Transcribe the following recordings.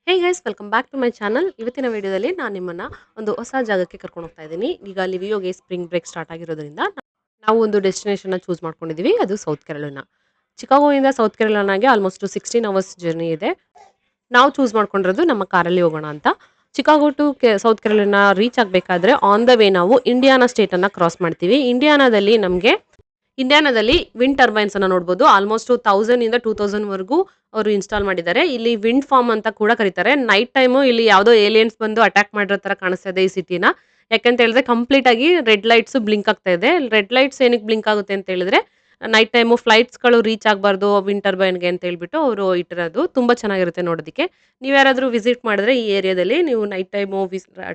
Hey guys welcome back to my channel. ಇವತ್ತಿನ ವಿಡಿಯೋದಲ್ಲಿ ನಾನು ನಿಮ್ಮನ್ನ ಒಂದು ಹೊಸ ಜಾಗಕ್ಕೆ ಕರ್ಕೊಂಡು ಹೋಗ್ತಾ ಇದ್ದೀನಿ. ಈಗ ಲಿವಿಯೋಗೆ ಸ್ಪ್ರಿಂಗ್ ಬ್ರೇಕ್ ಸ್ಟಾರ್ಟ್ ಆಗಿರೋದ್ರಿಂದ ನಾವು ಒಂದು ಡೆಸ್ಟಿನೇಷನ್ ಚೂಸ್ ಮಾಡ್ಕೊಂಡಿದ್ದೀವಿ. ಅದು ಸೌತ್ ಕೆರಳಿನ. ಚಿಕಾಗೋಯಿಂದ ಸೌತ್ ಕೆರಳಿನಾಗೆ ಆಲ್ಮೋಸ್ಟ್ 16 ಅವರ್ಸ್ ಜರ್ನಿ ಇದೆ. ನಾವು ಚೂಸ್ ಮಾಡ್ಕೊಂಡಿರೋದು ನಮ್ಮ ಕಾರಲ್ಲಿ ಹೋಗೋಣ ಅಂತ. Chicago to South Carolina reach ಆಗಬೇಕಾದ್ರೆ ಆನ್ ದ ವೇ ನಾವು ಇಂಡಿಯಾನಾ ಸ್ಟೇಟನ್ನು ಕ್ರಾಸ್ ಮಾಡ್ತೀವಿ. ಇಂಡಿಯಾನಾದಲ್ಲಿ ವಿಂಡ್ ಟರ್ಬೈನ್ಸ್ ಅನ್ನ ನೋಡಬಹುದು. ಆಲ್ಮೋಸ್ಟ್ 1000 ಇಂದ 2000 ವರೆಗೂ ಅವರು ಇನ್ಸ್ಟಾಲ್ ಮಾಡಿದ್ದಾರೆ. ಇಲ್ಲಿ ವಿಂಡ್ ಫಾರ್ಮ್ ಅಂತ ಕೂಡ ಕರೀತಾರೆ. ನೈಟ್ ಟೈಮು ಇಲ್ಲಿ ಯಾವುದೋ ಏಲಿಯನ್ಸ್ ಬಂದು ಅಟ್ಯಾಕ್ ಮಾಡಿರೋ ತರ ಕಾಣಿಸ್ತಾ ಇದೆ ಈ ಸಿಟಿನ. ಯಾಕಂತ ಹೇಳಿದ್ರೆ ಕಂಪ್ಲೀಟ್ ಆಗಿ ರೆಡ್ ಲೈಟ್ಸ್ ಬ್ಲಿಂಕ್ ಆಗ್ತಾ ಇದೆ. ರೆಡ್ ಲೈಟ್ಸ್ ಏನಕ್ಕೆ ಬ್ಲಿಂಕ್ ಆಗುತ್ತೆ ಅಂತ ಹೇಳಿದ್ರೆ ನೈಟ್ ಟೈಮು ಫ್ಲೈಟ್ಸ್ಗಳು ರೀಚ್ ಆಗಬಾರ್ದು ವಿಂಡ್ ಟರ್ಬೈನ್ಗೆ ಅಂತ ಹೇಳ್ಬಿಟ್ಟು ಅವರು ಇಟ್ಟಿರೋದು. ತುಂಬಾ ಚೆನ್ನಾಗಿರುತ್ತೆ ನೋಡೋದಕ್ಕೆ. ನೀವು ಯಾರಾದರೂ ವಿಸಿಟ್ ಮಾಡಿದ್ರೆ ಈ ಏರಿಯಾದಲ್ಲಿ ನೀವು ನೈಟ್ ಟೈಮು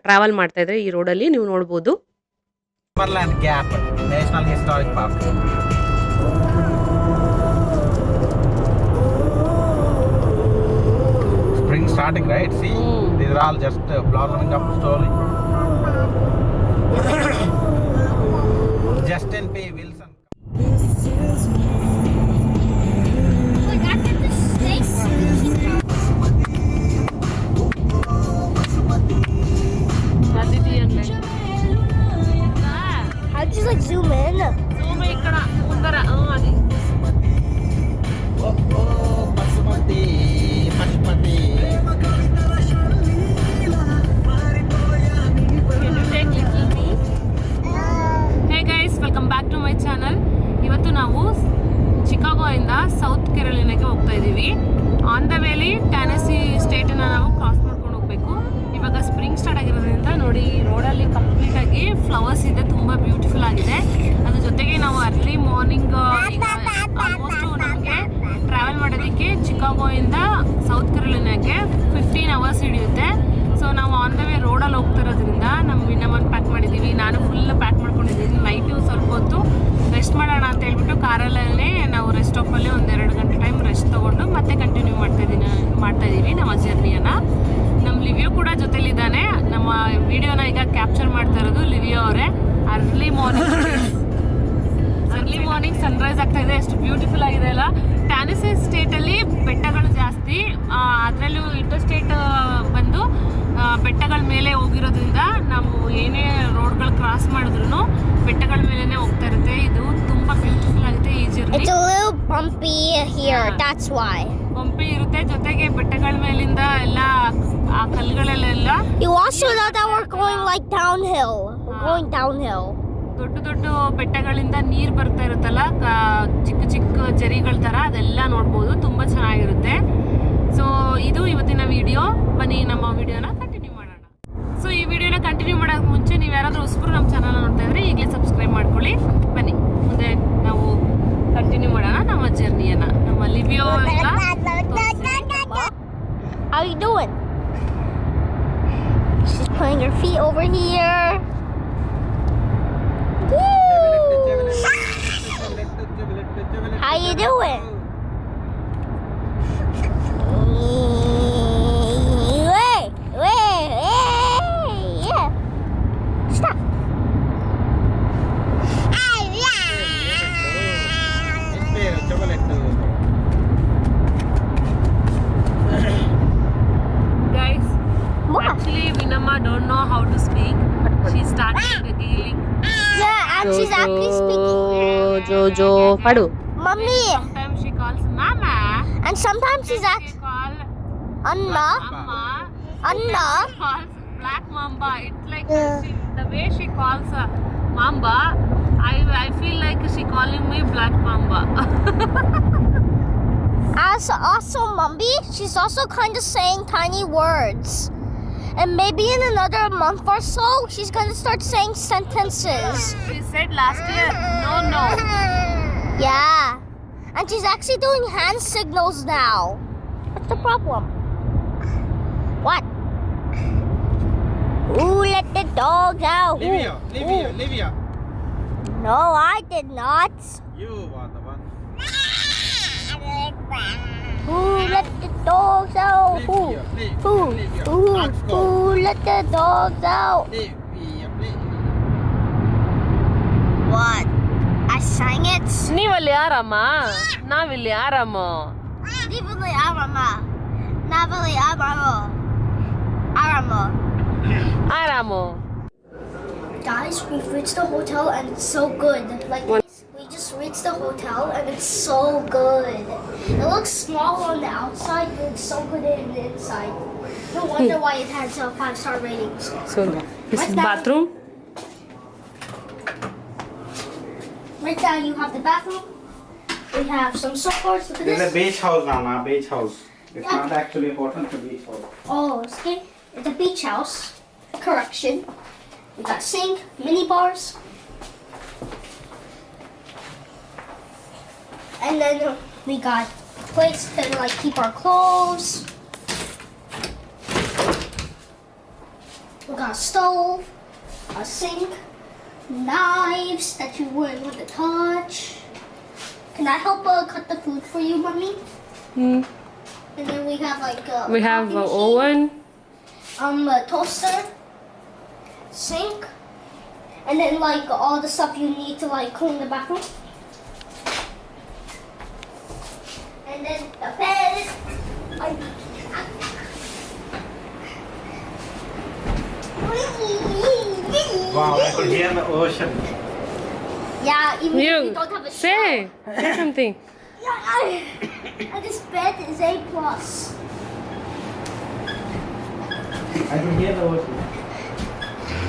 ಟ್ರಾವೆಲ್ ಮಾಡ್ತಾ ಇದ್ರೆ ಈ ರೋಡಲ್ಲಿ ನೀವು ನೋಡ್ಬೋದು. Cumberland Gap National Historic Park. Spring starting, right? See, these are all just blossoming up slowly. Justin P. Wilson. How'd you like zoom in? Pashupati. Can you take little me? Hey guys, welcome back to my channel. ಇವತ್ತು ನಾವು Chicago ಇಂದ south ಕೆರಳಿನಾಗೆ ಹೋಗ್ತಾ ಇದ್ದೀವಿ. On the ವೇಲಿ ಟೆನೆಸಿ ಸ್ಟೇಟನ್ನ ನಾವು cross ಮಾಡ್ಕೊಂಡು ಹೋಗ್ಬೇಕು. ಇವಾಗ spring start ಆಗಿರೋದ್ರಿಂದ ನೋಡಿ ಈ ರೋಡಲ್ಲಿ ಕಂಪ್ಲೀಟ್ ಆಗಿ ಫ್ಲವರ್ಸ್ ಇದೆ, ತುಂಬಾ ಬ್ಯೂಟಿಫುಲ್ ಆಗಿದೆ. ಅದ್ರ ಜೊತೆಗೆ ನಾವು ಅರ್ಲಿ ಮಾರ್ನಿಂಗ್ ಆಲ್ಮೋಸ್ಟ್ ನಮಗೆ ಟ್ರಾವೆಲ್ ಮಾಡೋದಕ್ಕೆ ಚಿಕಾಗೋಯಿಂದ ಸೌತ್ ಕೆರಳಿನಾಗೆ 15 ಅವರ್ಸ್ ಹಿಡಿಯುತ್ತೆ. ಸೊ ನಾವು ಆನ್ ದ ವೇ ರೋಡಲ್ಲಿ ಹೋಗ್ತಾ ಇರೋದ್ರಿಂದ ನಮ್ಮ ವಿನ್ನಮನ್ ಪ್ಯಾಕ್ ಮಾಡಿದ್ದೀವಿ. ನಾನು ಫುಲ್ ಪ್ಯಾಕ್ ಮಾಡ್ಕೊಂಡಿದ್ದೀನಿ. ನೈಟು ಸ್ವಲ್ಪ ಹೊತ್ತು ರೆಸ್ಟ್ ಮಾಡೋಣ ಅಂತ ಹೇಳ್ಬಿಟ್ಟು ಕಾರಲ್ಲೇ ನಾವು ರೆಸ್ಟ್ ಸ್ಟಾಪಲ್ಲಿ 1-2 ಗಂಟೆ ಟೈಮ್ ರೆಸ್ಟ್ ತೊಗೊಂಡು ಮತ್ತೆ ಕಂಟಿನ್ಯೂ ಮಾಡ್ತಾ ಇದ್ದೀವಿ ನಮ್ಮ ಜರ್ನಿಯನ್ನು. ನಮ್ಮ ಲಿವಿಯೋ ಕೂಡ ಜೊತೆಲಿದ್ದಾನೆ. ನಮ್ಮ ವಿಡಿಯೋನ ಈಗ ಕ್ಯಾಪ್ಚರ್ ಮಾಡ್ತಾ ಇರೋದು ಲಿವಿಯೋ ಅವರೇ. ಅರ್ಲಿ ಮಾರ್ನಿಂಗ್ ಸನ್ರೈಸ್ ಆಗ್ತಾ ಇದೆ. ಎಷ್ಟು ಬ್ಯೂಟಿಫುಲ್ ಆಗಿದೆ ಅಲ್ಲ. ಟೆನೆಸಿ ಸ್ಟೇಟಲ್ಲಿ ಬೆಟ್ಟಗಳು ಜಾಸ್ತಿ, ಅದರಲ್ಲೂ ಇಂಟರ್ಸ್ಟೇಟ್ ಬಂದು ಬೆಟ್ಟಗಳ ಮೇಲೆ ಹೋಗಿರೋದ್ರಿಂದ ನಾವು ಏನೇ ರೋಡ್ಗಳು ಕ್ರಾಸ್ ಮಾಡಿದ್ರು ಬೆಟ್ಟಗಳ ಮೇಲೆನೆ ಹೋಗ್ತಾ ಇರುತ್ತೆ. ಇದು ತುಂಬಾ ಬ್ಯೂಟಿಫುಲ್ ಆಗುತ್ತೆ ಈ journey. It's a little bumpy here, that's why. Bumpy ಇರುತ್ತೆ, ಜೊತೆಗೆ ಬೆಟ್ಟಗಳ ಮೇಲಿಂದ ಎಲ್ಲ ಆ ಕಲ್ಲುಗಳಲ್ಲೆಲ್ಲ. You also know that we're going like downhill. We're going downhill. ದೊಡ್ಡ ದೊಡ್ಡ ಬೆಟ್ಟಗಳಿಂದ ನೀರು ಬರ್ತಾ ಇರುತ್ತಲ್ಲ, ಚಿಕ್ಕ ಚಿಕ್ಕ ಜರಿಗಳ ತರ, ಅದೆಲ್ಲ ನೋಡ್ಬೋದು. ತುಂಬಾ ಚೆನ್ನಾಗಿರುತ್ತೆ. ಸೊ ಇದು ಇವತ್ತಿನ ವಿಡಿಯೋ. ಬನ್ನಿ ನಮ್ಮ ವಿಡಿಯೋನ ಕಂಟಿನ್ಯೂ ಮಾಡೋಣ. ಸೊ ಈ ವಿಡಿಯೋನ ಕಂಟಿನ್ಯೂ ಮಾಡೋಕೆ ಮುಂಚೆ ನೀವು ಯಾರಾದರೂ ಹೊಸಬ್ರು ನಮ್ಮ ಚಾನಲ್ ನೋಡ್ತಾ ಇದ್ರೆ ಈಗಲೇ ಸಬ್ಸ್ಕ್ರೈಬ್ ಮಾಡ್ಕೊಳ್ಳಿ. ಬನ್ನಿ ಮುಂದೆ ನಾವು ಕಂಟಿನ್ಯೂ ಮಾಡೋಣ ನಮ್ಮ ಜರ್ನಿಯನ್ನ. ನಮ್ಮ ಲಿವಿಯೋ How you doing? She's putting her feet over here. How you doing? Yeah. Stop. Guys, What? actually Vinamma don't know how to speak. She started giggling. Yeah, and she's actually speaking. Jojo, padu. Mommy. Sometimes she calls Mama. And sometimes she's She actually call Anna. Amma. Anna. She calls Black Mamba. It's like the way she calls Mamba. I feel like she calling me Black Mamba. Also, Mumby, she's also kind of saying tiny words. And maybe in another month or so, she's gonna start saying sentences. She said last year, no. Yeah. And she's actually doing hand signals now. What's the problem? What? Ooh, let the dogs out. Livia. No, I did not. You are the one. Ooh, let the dogs out. Ooh, let the dogs out. What? I sang it. ನೀವಲ್ಲಿ ಆರಾಮ, ನಾವಿಲ್ಲಿ ಆರಾಮ. Navali Arama. Arama. ಆರಾಮು. Guys, we've reached the hotel and it's so good. Like, What? we just reached the hotel and it's so good. It looks small on the outside, but it's so good in the inside. No wonder why it has 5-star ratings. So, this What's is that? bathroom. Right now you have the bathroom. We have some sofas. Look at This is a this. beach house, Nana. Beach house. It's Yeah. not actually a hotel, it's a beach house. Oh, okay. It's a beach house. Correction. We got sink, mini bars. And then we got place to like keep our clothes. We got a stove, a sink, knives that you wouldn't want to touch. Can I help cut the food for you, Mommy? Hmm. And then we have like We have coffee machine, oven. a toaster, sink, and then like all the stuff you need to like clean the bathroom. And then the bed. Wow, I could hear the ocean. Yeah, even if you You don't have a say something. shower. And this bed is A+. I could hear the ocean.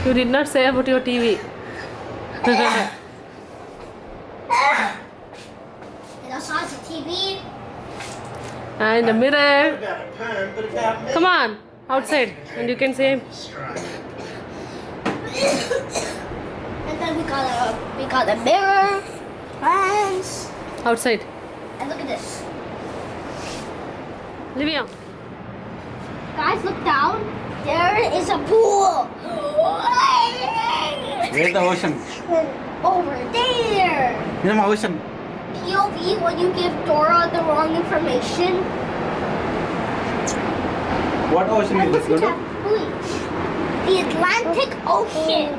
You did not say about your TV. It also has a TV. And a mirror. Come on, outside, and you can say. And then we got a mirror, fans, Outside. and look at this. Livia. Guys, look down. There is a pool. Where's the ocean? Over there. Here's the ocean. POV when you give Dora the wrong information. What ocean And is look this, at Gudu? that beach. The Atlantic Ocean.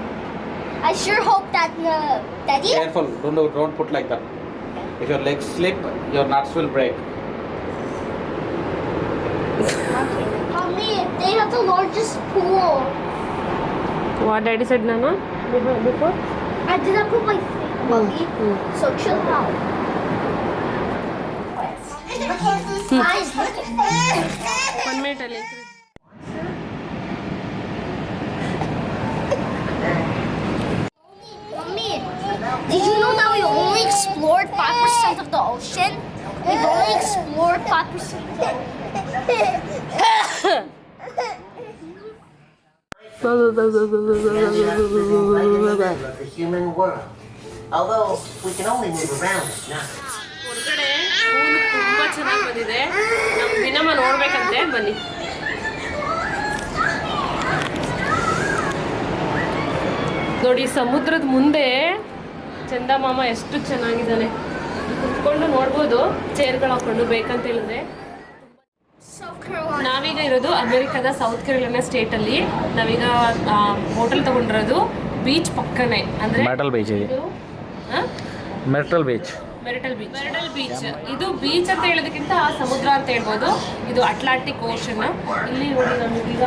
I sure hope that Daddy. Careful, don't put like that. If your legs slip, your nuts will break. Mommy, they have the largest pool. What daddy said, Nana? Before? I didn't put my feet, Mommy. So chill out. Guys, look at 1 minute, I'll increase. Mommy, did you know that we only explored 5% of the ocean? We've only explored 5%. Of the human world. Although we can only move around at night. ಹೊರಗಡೆ phone ತುಂಬಾ ಚೆನ್ನಾಗಿ ಬಂದಿದೆ. ನಮ್ಮ ವಿನಮ್ಮ ನೋಡ್ಬೇಕಂತೆ, ಬನ್ನಿ. ನೋಡಿ, ಸಮುದ್ರದ ಮುಂದೆ ಚಂದಮಾಮ ಎಷ್ಟು ಚೆನ್ನಾಗಿದ್ದಾನೆ. ಕುತ್ಕೊಂಡು ನೋಡ್ಬೋದು, ಚೇರ್ಗಳು ಹಾಕೊಂಡು ಬೇಕಂತ ಹೇಳಿದ್ರೆ. South Carolina. ನಾವೀಗ ಇರೋದು ಅಮೆರಿಕದ ಸೌತ್ ಕೆರೋಲಿನಾ ಸ್ಟೇಟಲ್ಲಿ. ನಾವೀಗ ಹೋಟೆಲ್ ತಗೊಂಡಿರೋದು ಬೀಚ್ ಪಕ್ಕನೆ, ಅಂದ್ರೆ Metal beach ಇದೆ. ಇದು, ಆ? Metal beach. Marital beach. ಇದು ಬೀಚ್ ಅಂತ ಹೇಳೋದಕ್ಕಿಂತ ಸಮುದ್ರ ಅಂತ ಹೇಳ್ಬೋದು. ಇದು ಅಟ್ಲಾಂಟಿಕ್ ಓಷನ್. ಇಲ್ಲಿ ನೋಡಿ, ನಮಗೀಗ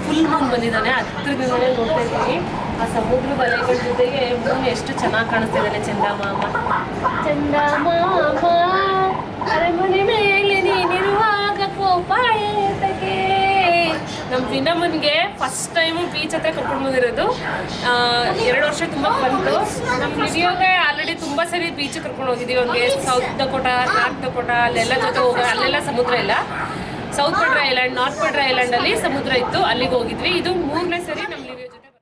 ಫುಲ್ ಮೂನ್ ಬಂದಿದ್ದಾನೆ. ಹತ್ತಿರದಿಂದಲೇ ನೋಡ್ತಾ ಇದ್ದೀನಿ. ಆ ಸಮುದ್ರದ ಅಲೆಗಳ ಜೊತೆಗೆ ಮೂನ್ ಎಷ್ಟು ಚೆನ್ನಾಗಿ ಕಾಣಿಸ್ತಾ ಇದ್ದಾನೆ. ಚಂದಮಾಮ ಅರಮನೆ ಮೇಲೆ ನೀನಿರುವಾಗ ಕೋಪ ಏತಕ್ಕೆ. ನಮ್ಮ ವಿನಮನ್ಗೆ ಫಸ್ಟ್ ಟೈಮು ಬೀಚ್ ಹತ್ರ ಕರ್ಕೊಂಡು ಬಂದಿರೋದು. 2 ವರ್ಷ ತುಂಬ ಬಂತು. ನಮ್ಮ ಲಿವಿಯೋಗೆ ಆಲ್ರೆಡಿ ತುಂಬ ಸರಿ ಬೀಚ್ ಕರ್ಕೊಂಡು ಹೋಗಿದ್ದೀವಿ. ಅವ್ರಿಗೆ ಸೌತ್ ಡಕೋಟ, ನಾರ್ತ್ ಡಕೋಟ ಅಲ್ಲೆಲ್ಲ ಜೊತೆ ಅಲ್ಲೆಲ್ಲ ಸಮುದ್ರ ಇಲ್ಲ. ಸೌತ್ ಪಡ್ರ ಐಲ್ಯಾಂಡ್, ನಾರ್ತ್ ಪಡ್ರ ಐಲ್ಯಾಂಡಲ್ಲಿ ಸಮುದ್ರ ಇತ್ತು, ಅಲ್ಲಿಗೆ ಹೋಗಿದ್ವಿ. ಇದು 3ನೇ ಸರಿ ನಮ್ಮ ಲಿವಿಯೋ